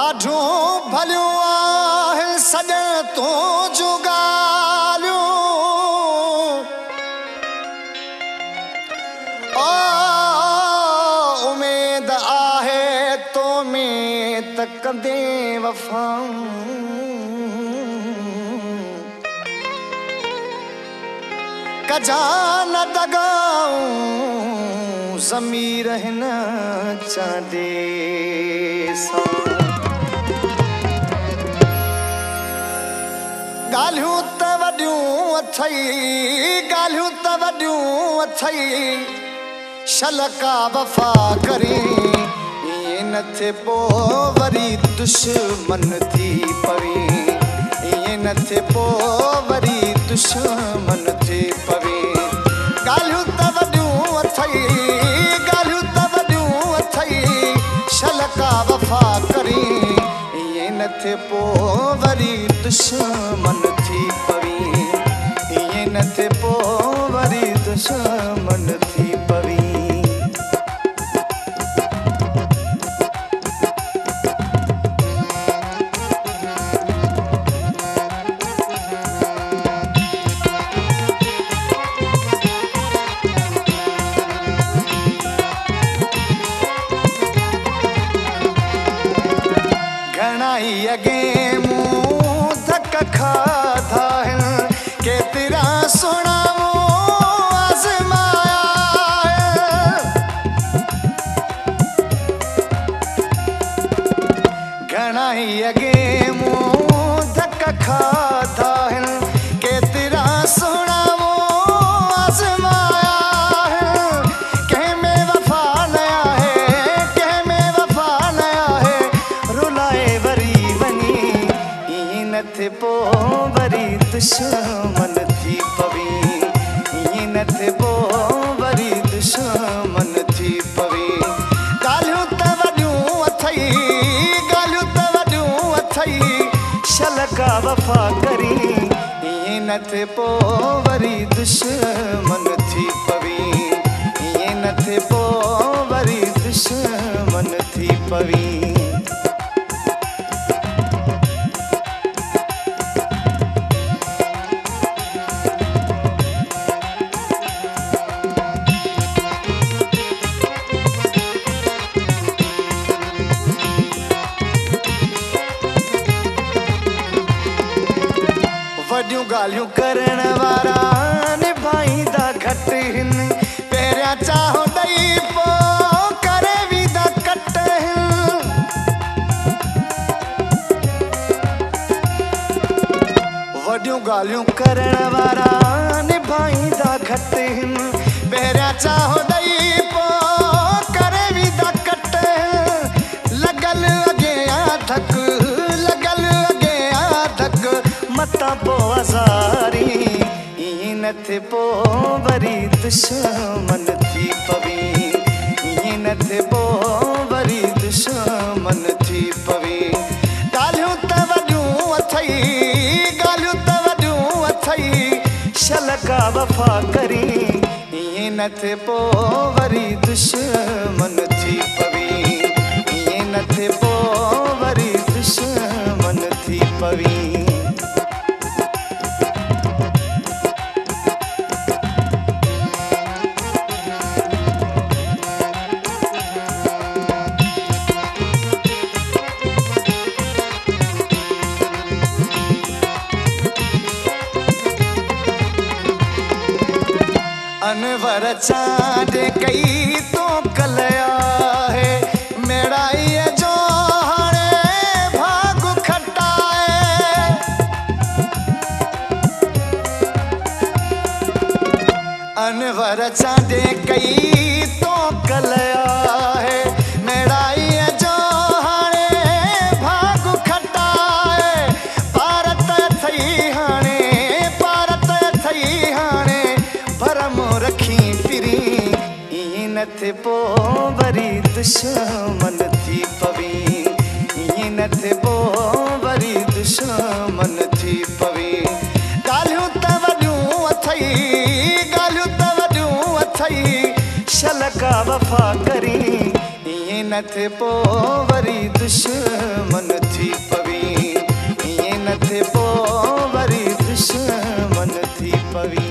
ॾाढो भलियो आहे सॼण तो जूं ॻाल्हियूं उमेद आहे तो में त कंदे वफ़ाऊं कजा न दगाऊं ज़मीर हिन चांदे सां गालियूं त वॾियूं अथई गालियूं त वॾियूं अथई शल का वफ़ा करी ईअं न थिए पोइ वरी दुश्मन थी पवी ईअं न थिए पोइ वरी दुश्मन थी पवी गालियूं त वॾियूं अथई गालियूं त वॾियूं अथई शल का वफ़ा करी ईअं न थिए पोइ वरी दुश्मन थी पवी ईअं न थिए पोइ वरी दुश्मन थी पवी घणाई अॻे मूं धक खाधा आहिनि केतिरा सुहिणा आज़माया घणाई अॻे मूं धक खाधा आहिनि केतिरा सुहिणा आज़माया कंहिं में वफ़ा न आहे कंहिं में वफ़ा न आहे रुलाए वरी वञी ईअं न थिए पोइ वरी दुश्मन थी पवी ईअं न थिए पोइ वरी दुश्मन थी पवी गालियूं त वॾियूं अथई गालियूं त वॾियूं अथई शल का वफ़ा करी ईअं न थिए पोइ वरी दुश्मन थी पवी ईअं न थिए पोइ वरी दुश्मन थी पवी वॾियूं ॻाल्हियूं करण वारा निभाईंदा घटि आहिनि पहिरियां चाहो ॾेई पोइ करे वेंदा कट वॾियूं ॻाल्हियूं करण वारा निभाईंदा घटि आहिनि पहिरियां चाहो ॾेई पोइ करे वेंदा कट लॻल अॻियां धक लॻल अॻियां धक मतां पोइ हज़ारी ईअं न थिए पोइ वरी दुश्मन थी पवी ईअं न थिए पोइ वरी दुश्मन थी पवी गालियूं त वॾियूं अथई गालियूं त वॾियूं अथई शल का वफ़ा करी ईअं न थिए पोइ वरी दुश्मन थी पवी ईअं न थिए पोइ वरी दुश्मन थी पवी अनवर चांद कई तो कलया है मेड़ाईअ जो हाणे भाग खटाए अनवर चांद कई तो कलया है मेड़ाईअ जो हाणे भाग खटाए थे पोइ वरी दुश्मन थी पवी, ईअं न थे पोइ वरी दुश्मन थी पवी। ॻाल्हियूं त वॾियूं अथई, ॻाल्हियूं त वॾियूं अथई, शलका वफ़ा करी, ईअं न थे पोइ वरी दुश्मन थी पवी, ईअं न थे पोइ वरी दुश्मन थी पवी।